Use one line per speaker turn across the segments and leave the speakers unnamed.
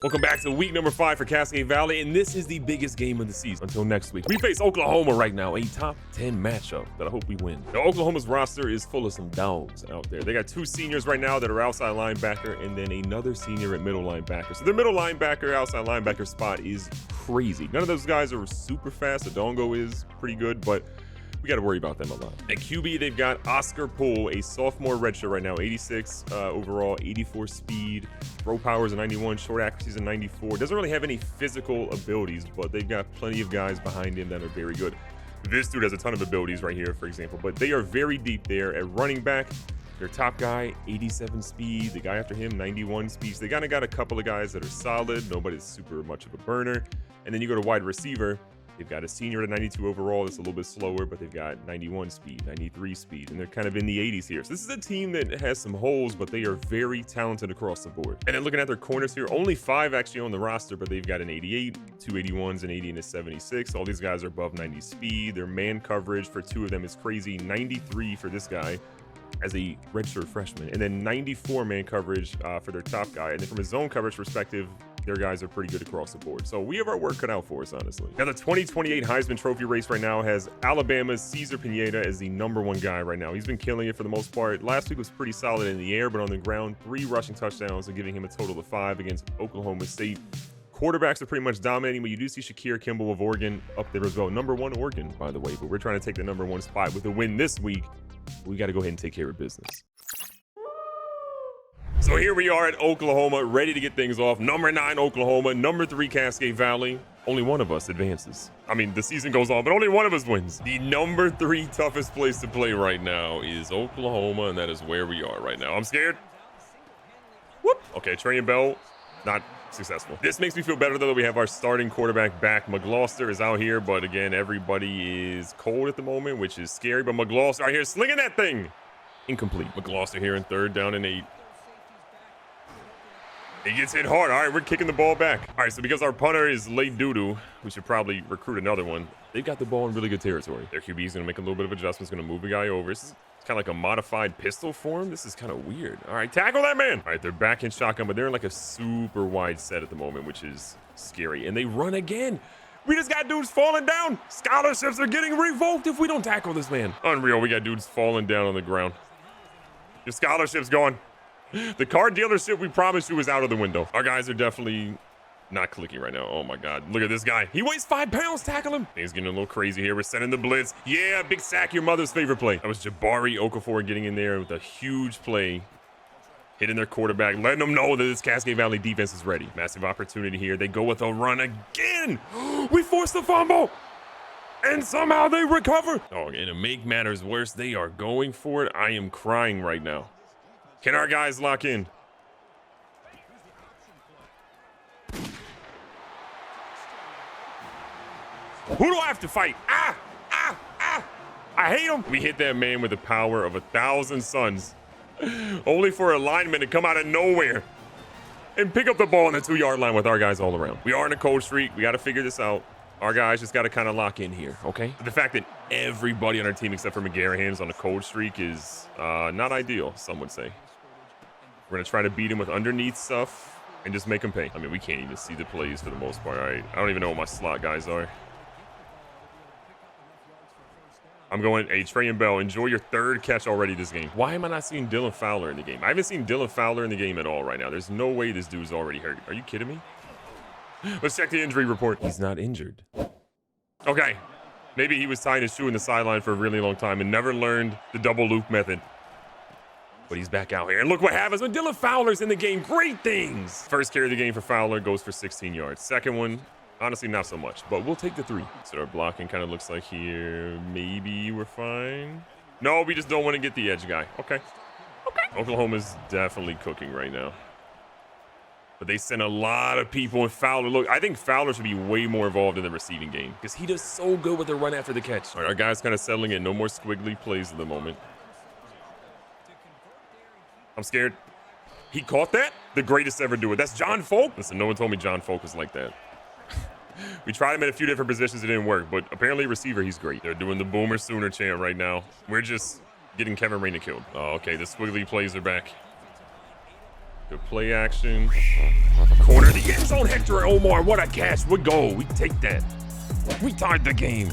Welcome back to week number 5 for Cascade Valley, and this is the biggest game of the season. Until next week, we face Oklahoma right now, a top 10 matchup that I hope we win. Now, Oklahoma's roster is full of some dogs out there. They got 2 seniors right now that are outside linebacker, and then another senior at middle linebacker. So the middle linebacker, outside linebacker spot is crazy. None of those guys are super fast. Adongo is pretty good, but we got to worry about them a lot. At QB, they've got Oscar Poole, a sophomore redshirt right now, 86 overall, 84 speed, throw power is a 91, short accuracy is a 94. Doesn't really have any physical abilities, but they've got plenty of guys behind him that are very good. This dude has a ton of abilities right here, for example, but they are very deep there. At running back, their top guy, 87 speed. The guy after him, 91 speed. So they kind of got a couple of guys that are solid. Nobody's super much of a burner. And then you go to wide receiver. They've got a senior at 92 overall that's a little bit slower, but they've got 91 speed, 93 speed, and they're kind of in the 80s here. So this is a team that has some holes, but they are very talented across the board. And then looking at their corners here, only 5 actually on the roster, but they've got an 88, 2 81s, an 80, and a 76. All these guys are above 90 speed. Their man coverage for 2 of them is crazy. 93 for this guy as a redshirt freshman, and then 94 man coverage for their top guy. And then from a zone coverage perspective, their guys are pretty good across the board. So we have our work cut out for us, honestly. Now, the 2028 Heisman Trophy race right now has Alabama's Cesar Pineda as the #1 guy right now. He's been killing it for the most part. Last week was pretty solid in the air, but on the ground, 3 rushing touchdowns and giving him a total of 5 against Oklahoma State. Quarterbacks are pretty much dominating, but you do see Shakir Kimball of Oregon up there as well. #1 Oregon, by the way, but we're trying to take the #1 spot. With a win this week, we got to go ahead and take care of business. So here we are at Oklahoma, ready to get things off. #9 Oklahoma, #3 Cascade Valley. Only one of us advances. I mean, the season goes on, but only one of us wins. The #3 toughest place to play right now is Oklahoma, and that is where we are right now. I'm scared. Whoop. Okay, Trey and Bell, not successful. This makes me feel better, though, that we have our starting quarterback back. McGloster is out here, but again, everybody is cold at the moment, which is scary. But McGloster out here slinging that thing. Incomplete. McGloster here in 3rd down and 8. He gets hit hard. All right, we're kicking the ball back. All right, so because our punter is late doo-doo, we should probably recruit another one. They've got the ball in really good territory. Their QB is going to make a little bit of adjustments, going to move a guy over. This is kind of like a modified pistol form. This is kind of weird. All right, tackle that man. All right, they're back in shotgun, but they're in like a super wide set at the moment, which is scary. And they run again. We just got dudes falling down. Scholarships are getting revoked if we don't tackle this man. Unreal. We got dudes falling down on the ground. Your scholarship's gone. The car dealership we promised you was out of the window. Our guys are definitely not clicking right now. Oh my God, look at this guy. He weighs 5 pounds, tackle him. He's getting a little crazy here. We're sending the blitz. Yeah, big sack, your mother's favorite play. That was Jabari Okafor getting in there with a huge play, hitting their quarterback, letting them know that this Cascade Valley defense is ready. Massive opportunity here. They go with a run again. We forced the fumble. And somehow they recover. Oh, and to make matters worse, they are going for it. I am crying right now. Can our guys lock in? Who do I have to fight? I hate him. We hit that man with the power of 1,000 suns, only for a lineman to come out of nowhere and pick up the ball on the 2-yard line with our guys all around. We are in a cold streak. We got to figure this out. Our guys just got to kind of lock in here, okay? The fact that everybody on our team except for McGarrahan is on a cold streak is not ideal, some would say. We're going to try to beat him with underneath stuff and just make him pay. I mean, we can't even see the plays for the most part. All right, I don't even know what my slot guys are. I'm going, hey, Trey and Bell, enjoy your 3rd catch already this game. Why am I not seeing Dylan Fowler in the game? I haven't seen Dylan Fowler in the game at all right now. There's no way this dude's already hurt. Are you kidding me? Let's check the injury report. He's not injured. Okay. Maybe he was tying his shoe in the sideline for a really long time and never learned the double loop method. But he's back out here. And look what happens when Dylan Fowler's in the game. Great things. First carry of the game for Fowler goes for 16 yards. Second one, honestly, not so much. But we'll take the 3. So our blocking kind of looks like here. Maybe we're fine. No, we just don't want to get the edge guy. Okay. Oklahoma's definitely cooking right now. But they send a lot of people in Fowler. Look, I think Fowler should be way more involved in the receiving game because he does so good with the run after the catch. All right, our guys kind of settling in. No more squiggly plays at the moment. I'm scared. He caught that? The greatest ever do it. That's John Folk. Listen, no one told me John Folk was like that. We tried him in a few different positions. It didn't work. But apparently receiver, he's great. They're doing the Boomer Sooner chant right now. We're just getting Kevin Rainey killed. Oh, okay. The squiggly plays are back. Good play action. Corner the end zone. Hector Omar. What a catch. What goal. We take that. We tied the game.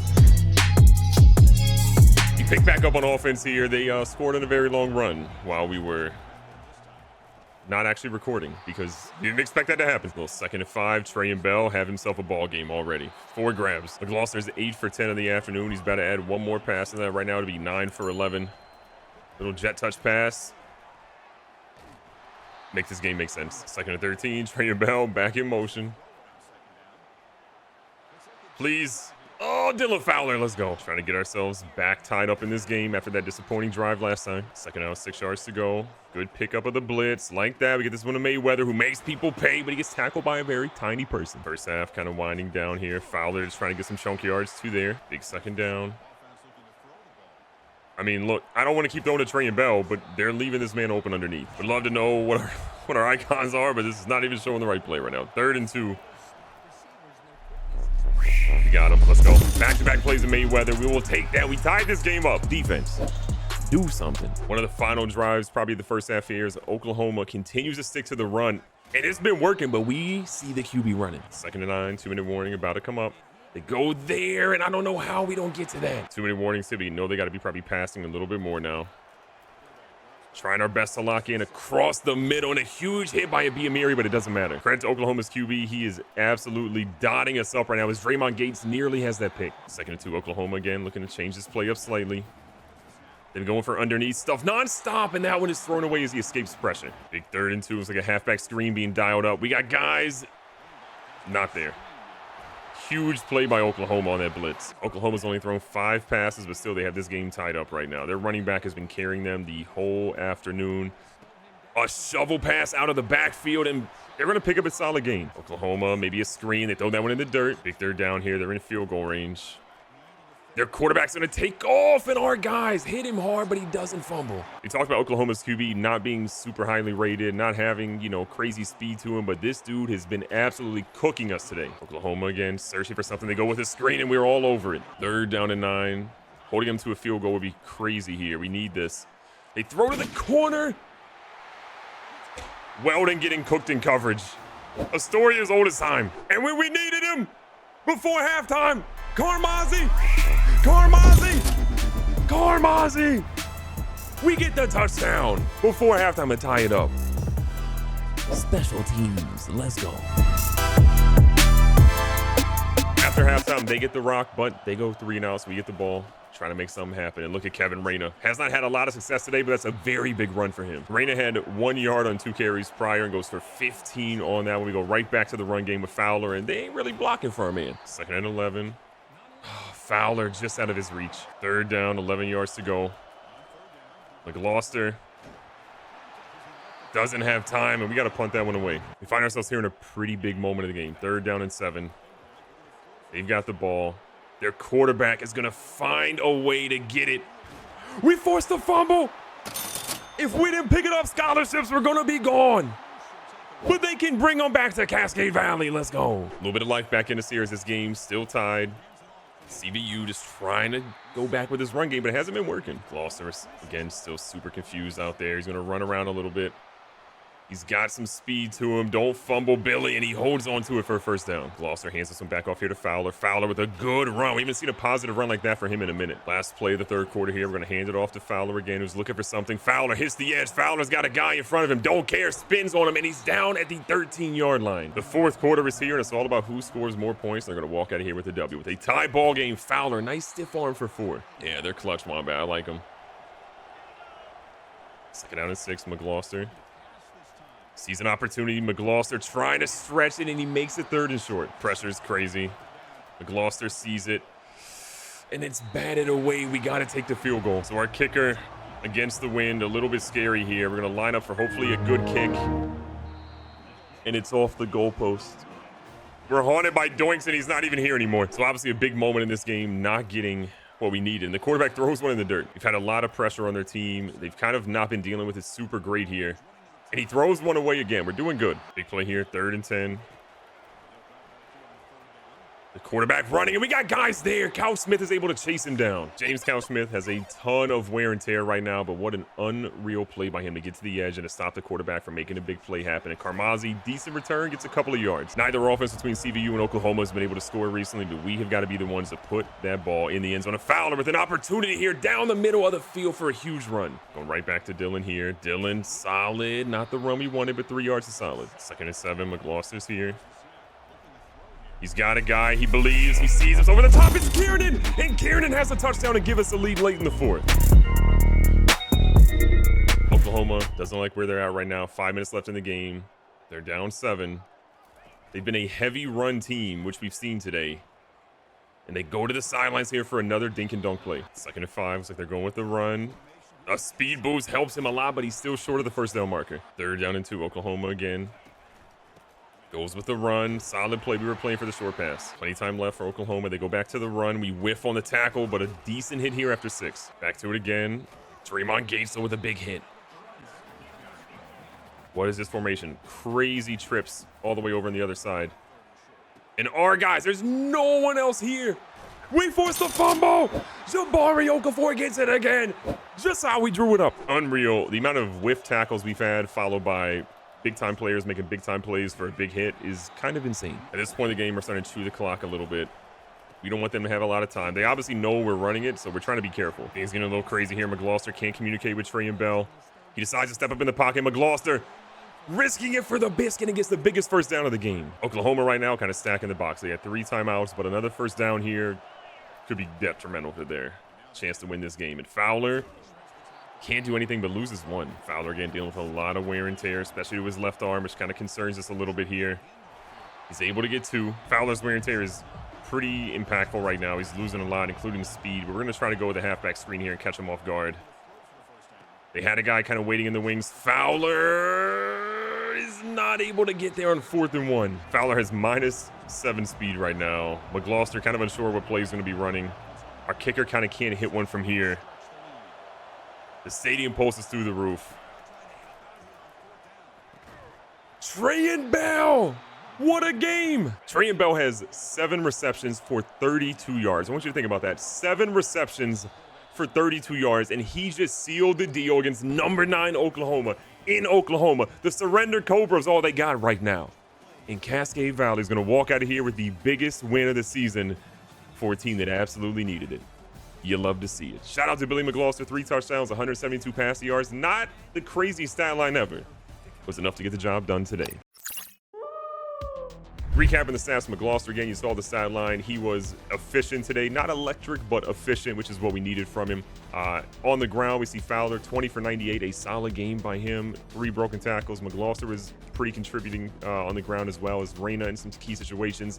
You pick back up on offense here. They scored in a very long run while we were not actually recording because you didn't expect that to happen. Little 2nd and 5. Trey and Bell have himself a ball game already. 4 grabs. McGlosser's 8 for 10 in the afternoon. He's about to add one more pass to that right now to be 9 for 11. Little jet touch pass. Make this game make sense. 2nd and 13. Trey and Bell back in motion. Please. Oh, Dylan Fowler, let's go. Trying to get ourselves back tied up in this game after that disappointing drive last time. 2nd out, 6 yards to go. Good pickup of the blitz. Like that, we get this one to Mayweather, who makes people pay, but he gets tackled by a very tiny person. First half kind of winding down here. Fowler just trying to get some chunk yards to there. Big 2nd down. I mean, look, I don't want to keep throwing to Trey and Bell, but they're leaving this man open underneath. Would love to know what our icons are, but this is not even showing the right play right now. 3rd and 2. We got him. Let's go. Back-to-back plays of Mayweather. We will take that. We tied this game up. Defense, do something. One of the final drives, probably the first half here, is Oklahoma continues to stick to the run. And it's been working, but we see the QB running. 2nd and 9, 2-minute warning about to come up. They go there, and I don't know how we don't get to that. 2-minute warning, Sibby. No, they got to be probably passing a little bit more now. Trying our best to lock in across the middle, and a huge hit by Abiamiri, but it doesn't matter. Credit to Oklahoma's QB. He is absolutely dotting us up right now as Draymond Gates nearly has that pick. 2nd and 2, Oklahoma again, looking to change this play up slightly. Then going for underneath stuff nonstop, and that one is thrown away as he escapes pressure. Big 3rd and 2. It's like a halfback screen being dialed up. We got guys not there. Huge play by Oklahoma on that blitz. Oklahoma's only thrown 5 passes, but still they have this game tied up right now. Their running back has been carrying them the whole afternoon. A shovel pass out of the backfield, and they're going to pick up a solid gain. Oklahoma, maybe a screen. They throw that one in the dirt. Big 3rd down here. They're in field goal range. Their quarterback's going to take off, and our guys hit him hard, but he doesn't fumble. We talked about Oklahoma's QB not being super highly rated, not having, crazy speed to him, but this dude has been absolutely cooking us today. Oklahoma again, searching for something. They go with a screen, and we're all over it. 3rd down and 9. Holding him to a field goal would be crazy here. We need this. They throw to the corner. Weldon getting cooked in coverage. A story as old as time. And when we needed him before halftime, Carmazzi! We get the touchdown before halftime and tie it up. Special teams, let's go. After halftime, they get the rock, but they go 3 and out, so we get the ball. Trying to make something happen. And look at Kevin Reyna. Has not had a lot of success today, but that's a very big run for him. Reyna had 1 yard on 2 carries prior and goes for 15 on that one. We go right back to the run game with Fowler, and they ain't really blocking for our man. 2nd and 11. Fowler just out of his reach. 3rd down, 11 yards to go. McGlosser doesn't have time, and we got to punt that one away. We find ourselves here in a pretty big moment of the game. 3rd down and 7. They've got the ball. Their quarterback is going to find a way to get it. We forced the fumble. If we didn't pick it up, scholarships were going to be gone. But they can bring them back to Cascade Valley. Let's go. A little bit of life back in the series. This game still tied. CVU just trying to go back with his run game, but it hasn't been working. Glosser, again, still super confused out there. He's going to run around a little bit. He's got some speed to him. Don't fumble, Billy, and he holds on to it for a 1st down. Glosser hands this one back off here to Fowler. Fowler with a good run. We haven't seen a positive run like that for him in a minute. Last play of the 3rd quarter here. We're going to hand it off to Fowler again, who's looking for something. Fowler hits the edge. Fowler's got a guy in front of him. Don't care. Spins on him, and he's down at the 13-yard line. The 4th quarter is here, and it's all about who scores more points. They're going to walk out of here with a W. With a tie ball game, Fowler, nice stiff arm for 4. Yeah, they're clutch, my bad. I like them. 2nd down and 6, McGlosser. Sees an opportunity. McGlosser trying to stretch it, and he makes it 3rd and short. Pressure is crazy. McGlosser sees it, and it's batted away. We got to take the field goal. So our kicker against the wind, a little bit scary here. We're going to line up for hopefully a good kick, and it's off the goalpost. We're haunted by Doinks, and he's not even here anymore. So obviously a big moment in this game, not getting what we needed. And the quarterback throws one in the dirt. We've had a lot of pressure on their team. They've kind of not been dealing with it super great here. And he throws one away again. We're doing good. Big play here, 3rd and 10. The quarterback running, and we got guys there. Cal Smith is able to chase him down. James Cal Smith has a ton of wear and tear right now, but what an unreal play by him to get to the edge and to stop the quarterback from making a big play happen. And Carmazzi, decent return, gets a couple of yards. Neither offense between CVU and Oklahoma has been able to score recently, but we have got to be the ones to put that ball in the end zone. A Fowler with an opportunity here down the middle of the field for a huge run. Going right back to Dylan here. Dylan, solid. Not the run we wanted, but 3 yards is solid. 2nd and 7, McGloster's here. He's got a guy, he believes, he sees us over the top, it's Kiernan! And Kiernan has a touchdown to give us a lead late in the 4th. Oklahoma doesn't like where they're at right now. 5 minutes left in the game. They're down 7. They've been a heavy run team, which we've seen today. And they go to the sidelines here for another dink and dunk play. 2nd and 5, looks like they're going with the run. A speed boost helps him a lot, but he's still short of the first down marker. 3rd down and 2, Oklahoma again. Goes with the run. Solid play. We were playing for the short pass. Plenty of time left for Oklahoma. They go back to the run. We whiff on the tackle, but a decent hit here after 6. Back to it again. Draymond Gates with a big hit. What is this formation? Crazy trips all the way over on the other side. And our guys, there's no one else here. We forced the fumble. Jabari Okafor gets it again. Just how we drew it up. Unreal. The amount of whiff tackles we've had, followed by big-time players making big-time plays for a big hit, is kind of insane. At this point in the game, we're starting to chew the clock a little bit. We don't want them to have a lot of time. They obviously know we're running it, so we're trying to be careful. Things getting a little crazy here. McGloster can't communicate with Trey and Bell. He decides to step up in the pocket. McGloster risking it for the biscuit and gets the biggest first down of the game. Oklahoma right now kind of stacking the box. They had 3 timeouts, but another first down here could be detrimental to their chance to win this game. And Fowler can't do anything but loses 1. Fowler again dealing with a lot of wear and tear, especially to his left arm, which kind of concerns us a little bit here. He's able to get 2. Fowler's wear and tear is pretty impactful right now. He's losing a lot, including speed. But we're going to try to go with a halfback screen here and catch him off guard. They had a guy kind of waiting in the wings. Fowler is not able to get there on 4th and 1. Fowler has -7 speed right now. McGloster kind of unsure what play he's going to be running. Our kicker kind of can't hit one from here. The stadium pulse is through the roof. Trey and Bell! What a game! Trey and Bell has 7 receptions for 32 yards. I want you to think about that. 7 receptions for 32 yards, and he just sealed the deal against number 9 Oklahoma in Oklahoma. The surrender Cobra is all they got right now. And Cascade Valley is going to walk out of here with the biggest win of the season for a team that absolutely needed it. You love to see it. Shout out to Billy McGloster, 3 touchdowns, 172 passing yards. Not the craziest stat line ever. Was enough to get the job done today. Recapping the stats, McGloster again, you saw the stat line. He was efficient today. Not electric, but efficient, which is what we needed from him. On the ground, we see Fowler, 20 for 98, a solid game by him. 3 broken tackles. McGloster was pretty contributing on the ground as well as Reyna in some key situations.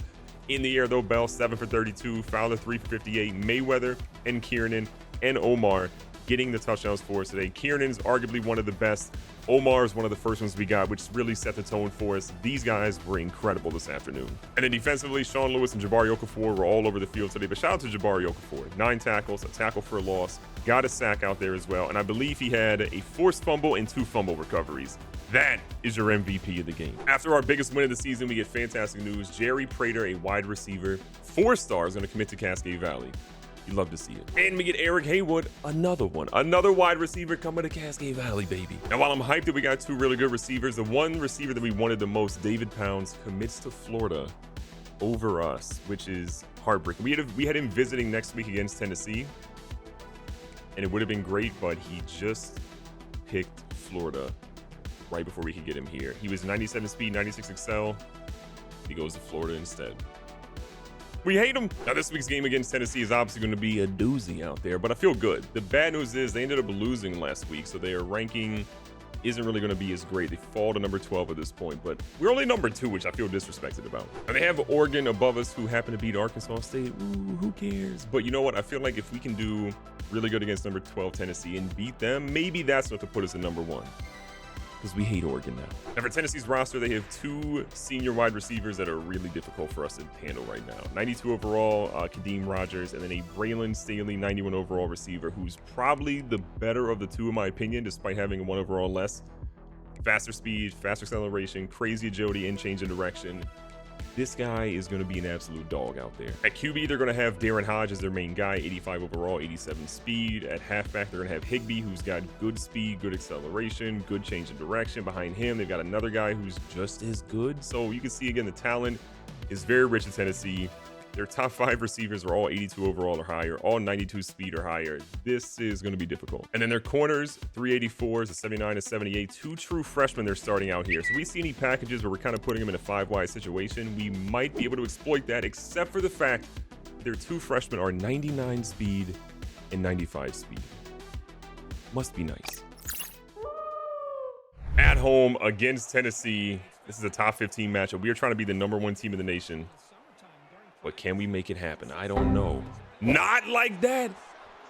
In the air, though, Bell, 7 for 32. Fowler, 3 for 58. Mayweather and Kiernan and Omar getting the touchdowns for us today. Kiernan's arguably one of the best. Omar is one of the first ones we got, which really set the tone for us. These guys were incredible this afternoon. And then defensively, Sean Lewis and Jabari Okafor were all over the field today. But shout out to Jabari Okafor. 9 tackles, a tackle for a loss. Got a sack out there as well. And I believe he had a forced fumble and 2 fumble recoveries. That is your MVP of the game. After our biggest win of the season, we get fantastic news. Jerry Prater, a wide receiver, 4-star, is going to commit to Cascade Valley. You love to see it. And we get Eric Haywood, another one. Another wide receiver coming to Cascade Valley, baby. Now, while I'm hyped that we got 2 really good receivers, the one receiver that we wanted the most, David Pounds, commits to Florida over us, which is heartbreaking. We had him visiting next week against Tennessee, and it would have been great, but he just picked Florida right before we could get him here. He was 97 speed, 96 excel. He goes to Florida instead. We hate him. Now, this week's game against Tennessee is obviously going to be a doozy out there, but I feel good. The bad news is they ended up losing last week, so their ranking isn't really going to be as great. They fall to number 12 at this point, but we're only number 2, which I feel disrespected about. And they have Oregon above us, who happen to beat Arkansas State. Ooh, who cares? But you know what? I feel like if we can do really good against number 12 Tennessee and beat them, maybe that's enough to put us in number 1. Because we hate Oregon now. Now, for Tennessee's roster, they have 2 senior wide receivers that are really difficult for us to handle right now. 92 overall, Kadeem Rogers, and then a Braylon Staley, 91 overall receiver, who's probably the better of the 2, in my opinion, despite having a 1 overall less. Faster speed, faster acceleration, crazy agility, and change in direction. This guy is going to be an absolute dog out there. At QB, they're going to have Darren Hodge as their main guy, 85 overall, 87 speed. At halfback, they're going to have Higbee, who's got good speed, good acceleration, good change of direction. Behind him, they've got another guy who's just as good. So you can see, again, the talent is very rich in Tennessee. Their top 5 receivers are all 82 overall or higher, all 92 speed or higher. This is going to be difficult. And then their corners, 384s, a 79, a 78, 2 true freshmen they're starting out here. So we see any packages where we're kind of putting them in a 5-wide situation, we might be able to exploit that, except for the fact their 2 freshmen are 99 speed and 95 speed. Must be nice. At home against Tennessee, this is a top 15 matchup. We are trying to be the #1 team in the nation. But can we make it happen? I don't know. Not like that.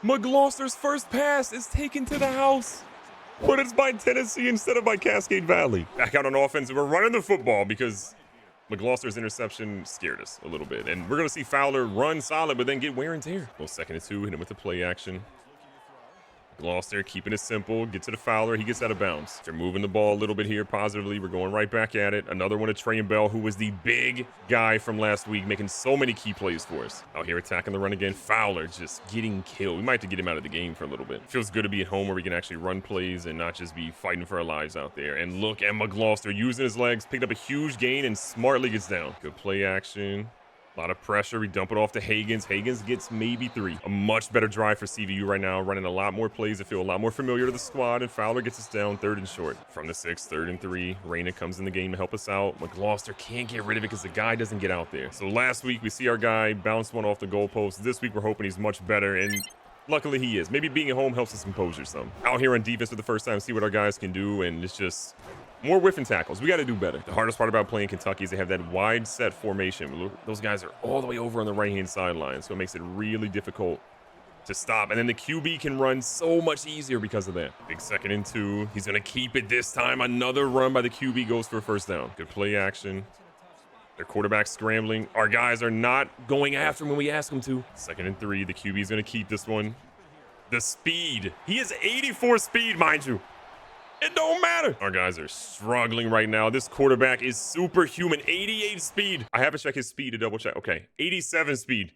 McGloster's first pass is taken to the house. But it's by Tennessee instead of by Cascade Valley. Back out on offense, and we're running the football because McGloster's interception scared us a little bit. And we're going to see Fowler run solid, but then get wear and tear. Well, 2nd and 2, hit him with the play action. Gloucester keeping it simple, get to the Fowler, he gets out of bounds. They're moving the ball a little bit here positively. We're going right back at it. Another one of Trey and Bell, who was the big guy from last week, making so many key plays for us. Out here attacking the run again. Fowler just getting killed. We might have to get him out of the game for a little bit. Feels good to be at home where we can actually run plays and not just be fighting for our lives out there. And look at McGloster using his legs, picked up a huge gain and smartly gets down. Good play action. A lot of pressure. We dump it off to Hagans. Hagans gets maybe 3. A much better drive for CVU right now, running a lot more plays that feel a lot more familiar to the squad, and Fowler gets us down 3rd and short. From the 6, 3rd and 3. Reyna comes in the game to help us out. McGloster can't get rid of it because the guy doesn't get out there. So last week, we see our guy bounce one off the goalpost. This week, we're hoping he's much better, and luckily he is. Maybe being at home helps us composure some. Out here on defense for the first time, see what our guys can do, and it's just more whiffing tackles. We got to do better. The hardest part about playing Kentucky is they have that wide set formation. Those guys are all the way over on the right-hand sideline, so it makes it really difficult to stop. And then the QB can run so much easier because of that. Big 2nd and 2. He's going to keep it this time. Another run by the QB goes for a first down. Good play action. Their quarterback scrambling. Our guys are not going after him when we ask them to. 2nd and 3. The QB is going to keep this one. The speed. He has 84 speed, mind you. It don't matter. Our guys are struggling right now. This quarterback is superhuman. 88 speed. I have to check his speed to double check. Okay. 87 speed.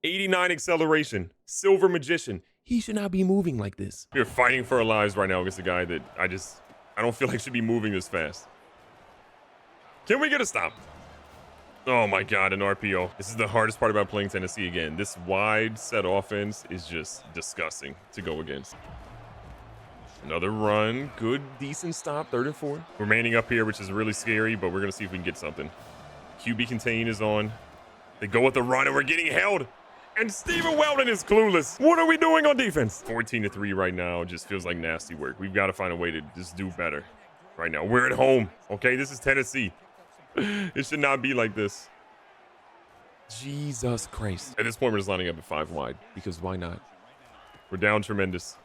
89 acceleration. Silver magician. He should not be moving like this. We're fighting for our lives right now against a guy that I don't feel like should be moving this fast. Can we get a stop? Oh my God, an RPO. This is the hardest part about playing Tennessee again. This wide set offense is just disgusting to go against. Another run. Good, decent stop. 3rd and 4. We're manning up here, which is really scary, but we're going to see if we can get something. QB contain is on. They go with the run, and we're getting held. And Stephen Weldon is clueless. What are we doing on defense? 14-3 right now. Just feels like nasty work. We've got to find a way to just do better right now. We're at home, okay? This is Tennessee. It should not be like this. Jesus Christ. At this point, we're just lining up at 5 wide, because why not? We're down tremendous.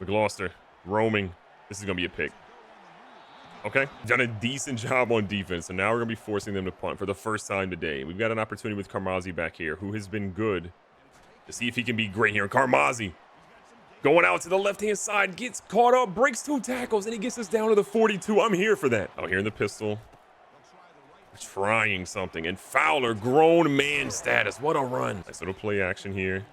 McGloster roaming. This is going to be a pick. Okay. Done a decent job on defense. So now we're going to be forcing them to punt for the first time today. We've got an opportunity with Carmazzi back here, who has been good, to see if he can be great here. Carmazzi going out to the left-hand side, gets caught up, breaks 2 tackles, and he gets us down to the 42. I'm here for that. Out here in the pistol. Trying something. And Fowler, grown man status. What a run. Nice little play action here.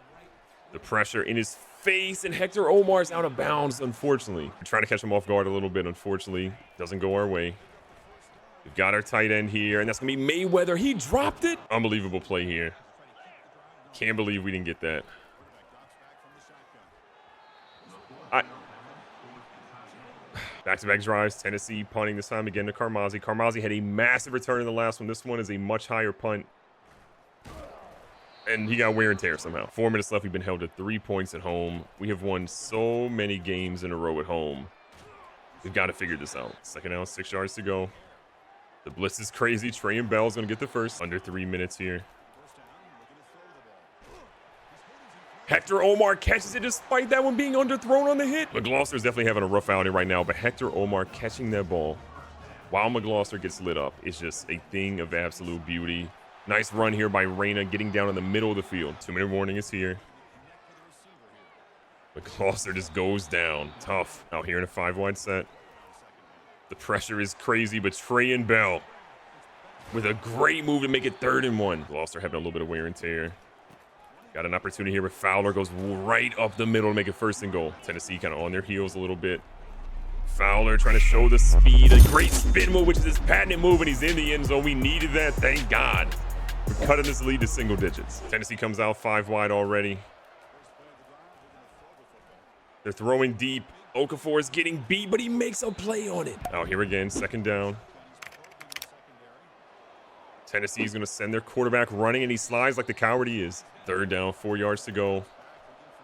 The pressure in his face, and Hector Omar's out of bounds, unfortunately. We're trying to catch him off guard a little bit, unfortunately. Doesn't go our way. We've got our tight end here, and that's going to be Mayweather. He dropped it. Unbelievable play here. Can't believe we didn't get that. Back-to-back drives. Tennessee punting this time again to Carmazzi. Carmazzi had a massive return in the last one. This one is a much higher punt. And he got wear and tear somehow. 4 minutes left. We've been held to 3 points at home. We have won so many games in a row at home. We've got to figure this out. 2nd down, 6 yards to go. The blitz is crazy. Trey and Bell's going to get the first. Under 3 minutes here. Hector Omar catches it despite that one being underthrown on the hit. McGloster's definitely having a rough outing right now, but Hector Omar catching that ball while McGloster gets lit up is just a thing of absolute beauty. Nice run here by Reyna, getting down in the middle of the field. 2-minute warning is here. McGloster just goes down. Tough. Out here in a 5-wide set. The pressure is crazy, but Trey and Bell with a great move to make it 3rd and 1. Gloucester having a little bit of wear and tear. Got an opportunity here, but Fowler goes right up the middle to make it 1st and goal. Tennessee kind of on their heels a little bit. Fowler trying to show the speed. A great spin move, which is his patented move, and he's in the end zone. We needed that, thank God. We're cutting this lead to single digits. Tennessee comes out 5 wide already. They're throwing deep. Okafor is getting beat, but he makes a play on it. Out here again, 2nd down. Tennessee's going to send their quarterback running, and he slides like the coward he is. 3rd down, 4 yards to go.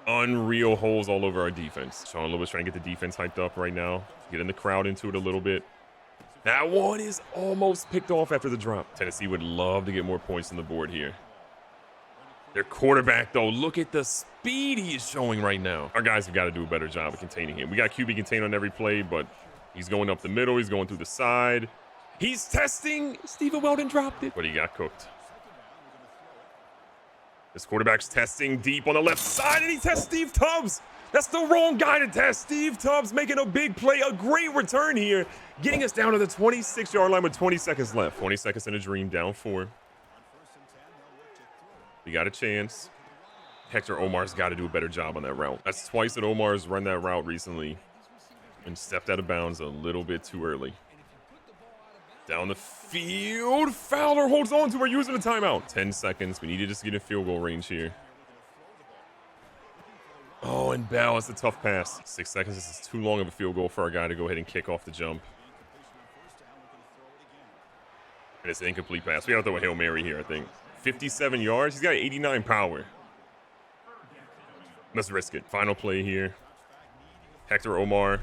Unreal holes all over our defense. Sean Lewis trying to get the defense hyped up right now. Getting the crowd into it a little bit. That one is almost picked off after the drop. Tennessee would love to get more points on the board here. Their quarterback, though, look at the speed he is showing right now. Our guys have got to do a better job of containing him. We got QB contain on every play, but he's going up the middle. He's going through the side. He's testing. Stephen Weldon dropped it, but he got cooked. This quarterback's testing deep on the left side, and he tests Steve Tubbs. That's the wrong guy to test. Steve Tubbs making a big play, a great return here, getting us down to the 26-yard line with 20 seconds left. 20 seconds in a dream, down 4. We got a chance. Hector Omar's got to do a better job on that route. That's twice that Omar's run that route recently and stepped out of bounds a little bit too early. Down the field, Fowler holds on to her, using a timeout. 10 seconds, we need to just get in field goal range here. Oh, and Bell, it's a tough pass. 6 seconds, this is too long of a field goal for our guy to go ahead and kick off the jump. And it's an incomplete pass. We have to throw a Hail Mary here, I think. 57 yards, he's got 89 power. Let's risk it. Final play here. Hector Omar.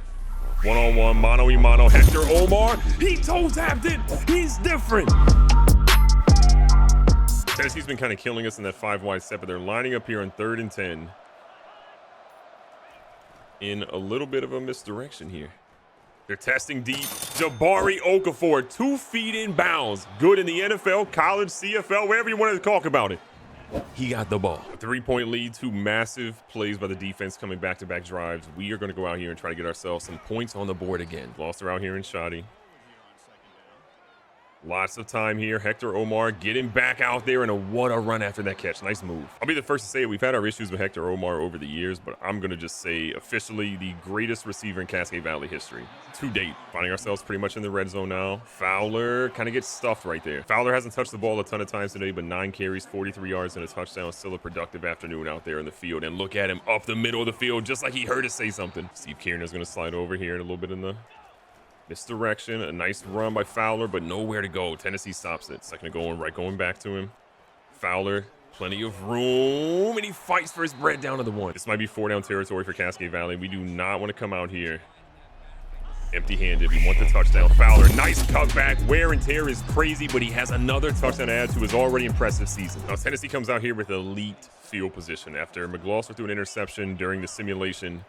One-on-one, mano-y-mano, Hector Omar. He toe-tapped it. He's different. Tennessee's been kind of killing us in that 5-wide set, but they're lining up here on 3rd and 10. In a little bit of a misdirection here. They're testing deep. Jabari Okafor, 2 feet in bounds. Good in the NFL, college, CFL, wherever you want to talk about it. He got the ball. A 3-point lead, 2 massive plays by the defense coming back-to-back drives. We are going to go out here and try to get ourselves some points on the board again. Gloucester out here in shoddy. Lots of time here. Hector Omar getting back out there, and what a run after that catch. Nice move. I'll be the first to say it. We've had our issues with Hector Omar over the years, but I'm going to just say officially the greatest receiver in Cascade Valley history to date. Finding ourselves pretty much in the red zone now. Fowler kind of gets stuffed right there. Fowler hasn't touched the ball a ton of times today, but 9 carries, 43 yards, and a touchdown. Still a productive afternoon out there in the field. And look at him up the middle of the field, just like he heard us say something. Steve Kiernan is going to slide over here in a little bit in the misdirection. A nice run by Fowler, but nowhere to go. Tennessee stops it. 2nd and goal, right going back to him. Fowler, plenty of room, and he fights for his bread down to the 1. This might be 4-down territory for Cascade Valley. We do not want to come out here empty-handed. We want the touchdown. Fowler, nice cutback. Wear and tear is crazy, but he has another touchdown to add to his already impressive season. Now, Tennessee comes out here with elite field position. After McGlosser threw an interception during the simulation,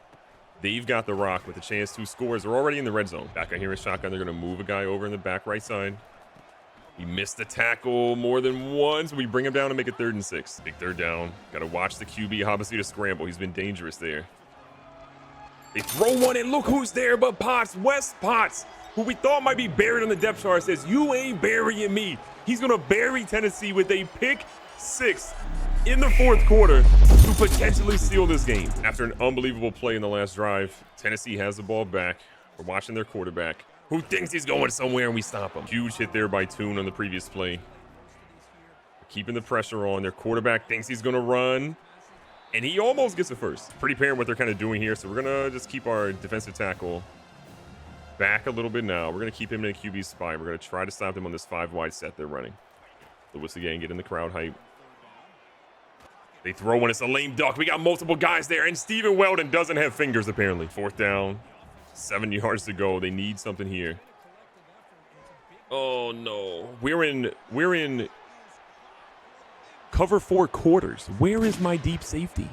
they've got the rock with a chance to score. They're already in the red zone. Back out here in shotgun. They're going to move a guy over in the back right side. He missed the tackle more than once. We bring him down and make it 3rd and 6. Big 3rd down. Got to watch the QB Habasita scramble. He's been dangerous there. They throw one, and look who's there but Potts. Wes Potts, who we thought might be buried on the depth chart, says, "You ain't burying me." He's going to bury Tennessee with a pick 6 in the 4th quarter to potentially seal this game. After an unbelievable play in the last drive, Tennessee has the ball back. We're watching their quarterback, who thinks he's going somewhere, and we stop him. Huge hit there by Toon on the previous play. We're keeping the pressure on. Their quarterback thinks he's going to run, and he almost gets it first. Pretty apparent what they're kind of doing here, so we're going to just keep our defensive tackle back a little bit now. We're going to keep him in a QB spot. We're going to try to stop them on this 5-wide set they're running. Lewis again getting the crowd hype. They throw one. It's a lame duck. We got multiple guys there, and Stephen Weldon doesn't have fingers, apparently. 4th down, 7 yards to go. They need something here. Oh, no. We're in cover 4 quarters. Where is my deep safety?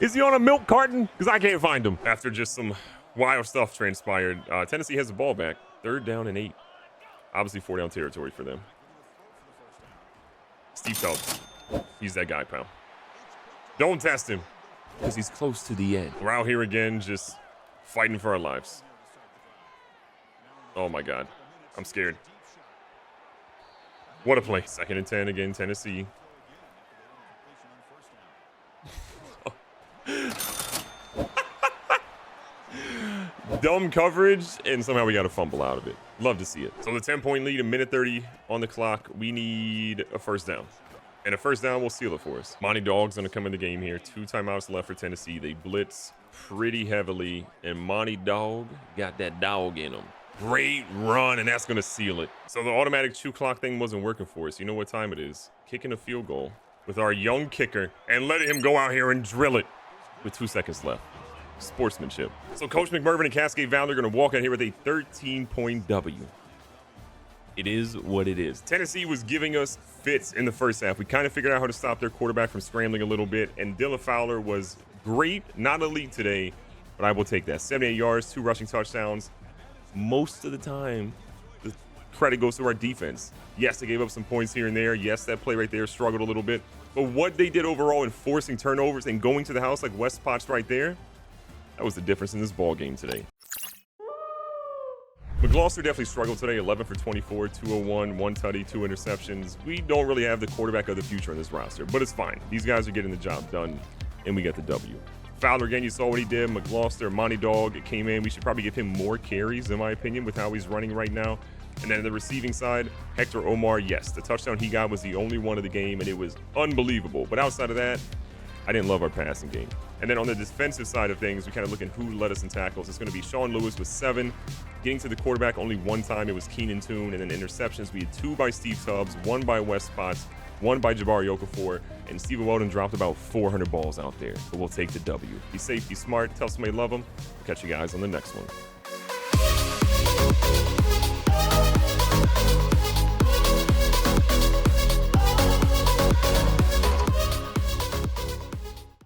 Is he on a milk carton? Because I can't find him. After just some wild stuff transpired, Tennessee has the ball back. 3rd down and 8. Obviously 4-down territory for them. Steve Tubbs. He's that guy, pal. Don't test him, because he's close to the end. We're out here again, just fighting for our lives. Oh, my God. I'm scared. What a play. 2nd and 10 again, Tennessee. Dumb coverage, and somehow we got a fumble out of it. Love to see it. So the 10-point lead, a minute 30 on the clock. We need a first down. And a first down will seal it for us. Monty Dog's going to come in the game here. 2 timeouts left for Tennessee. They blitz pretty heavily, and Monty Dog got that dog in him. Great run, and that's going to seal it. So the automatic 2 clock thing wasn't working for us. You know what time it is? Kicking a field goal with our young kicker and letting him go out here and drill it with 2 seconds left. Sportsmanship. So Coach McMervin and Cascade Valley are going to walk out here with a 13-point W. It is what it is. Tennessee was giving us fits in the first half. We kind of figured out how to stop their quarterback from scrambling a little bit, and Dylan Fowler was great, not elite today, but I will take that. 78 yards, 2 rushing touchdowns. Most of the time, the credit goes to our defense. Yes, they gave up some points here and there. Yes, that play right there struggled a little bit. But what they did overall in forcing turnovers and going to the house like West Potts right there, that was the difference in this ball game today. McGloster definitely struggled today. 11 for 24, 201, 1 tutty, 2 interceptions. We don't really have the quarterback of the future in this roster, but it's fine. These guys are getting the job done, and we get the W. Fowler, again, you saw what he did. McGloster, Monty Dog came in. We should probably give him more carries, in my opinion, with how he's running right now. And then on the receiving side, Hector Omar, yes, the touchdown he got was the only one of the game, and it was unbelievable. But outside of that, I didn't love our passing game. And then on the defensive side of things, we kind of look at who led us in tackles. It's going to be Sean Lewis with 7. Getting to the quarterback only 1 time, it was Keenan Toon. And then interceptions, we had 2 by Steve Tubbs, 1 by West Potts, 1 by Jabari Okafor. And Stephen Weldon dropped about 400 balls out there. But we'll take the W. Be safe, be smart, tell somebody you love them. We'll catch you guys on the next one.